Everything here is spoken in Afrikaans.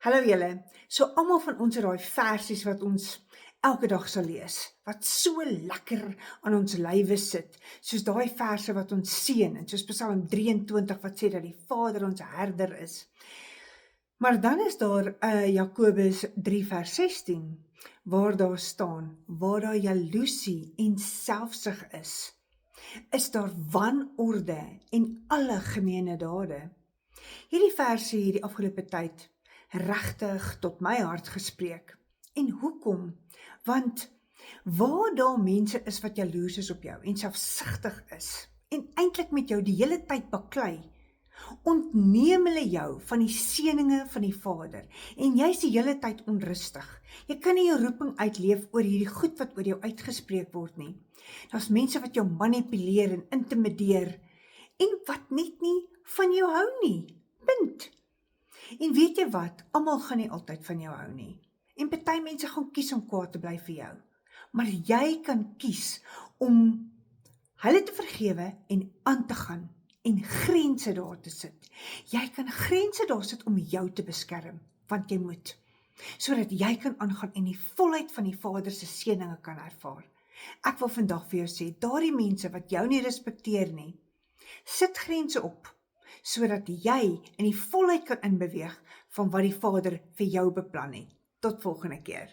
Hallo julle. So almal van ons het daai versies wat ons elke dag sal lees, wat so lekker aan ons lywe sit, soos daai verse wat ons seën, en soos Psalm 23 wat sê dat die Vader ons herder is. Maar dan is daar Jakobus 3 vers 16, waar daar staan, waar daar jaloesie en selfsug is daar wanorde en alle gemeene dade. Hierdie verse het die afgelope tyd regtig tot my hart gespreek. En hoekom? Want waar daar mense is wat jaloers is op jou en selfsugtig is en eintlik met jou die hele tyd baklei, ontneem hulle jou van die seëninge van die Vader en jy's die hele tyd onrustig. Jy kan nie jou roeping uitleef oor hierdie goed wat oor jou uitgespreek word nie. Daar's mense wat jou manipuleer en intimideer en wat net nie van jou hou nie. Punt. En weet jy wat? Almal gaan nie altyd van jou hou nie. En party mense gaan kies om kwaad te bly vir jou. Maar jy kan kies om hulle te vergewe en aan te gaan en grense daar te sit. Jy kan grense daar sit om jou te beskerm, want jy moet, sodat jy kan aangaan en die volheid van die Vader se seëninge kan ervaar. Ek wil vandag vir jou sê, daardie mense wat jou nie respekteer nie, sit grense op, sodat jy in die volheid kan inbeweeg van wat die Vader vir jou beplan het. Tot volgende keer.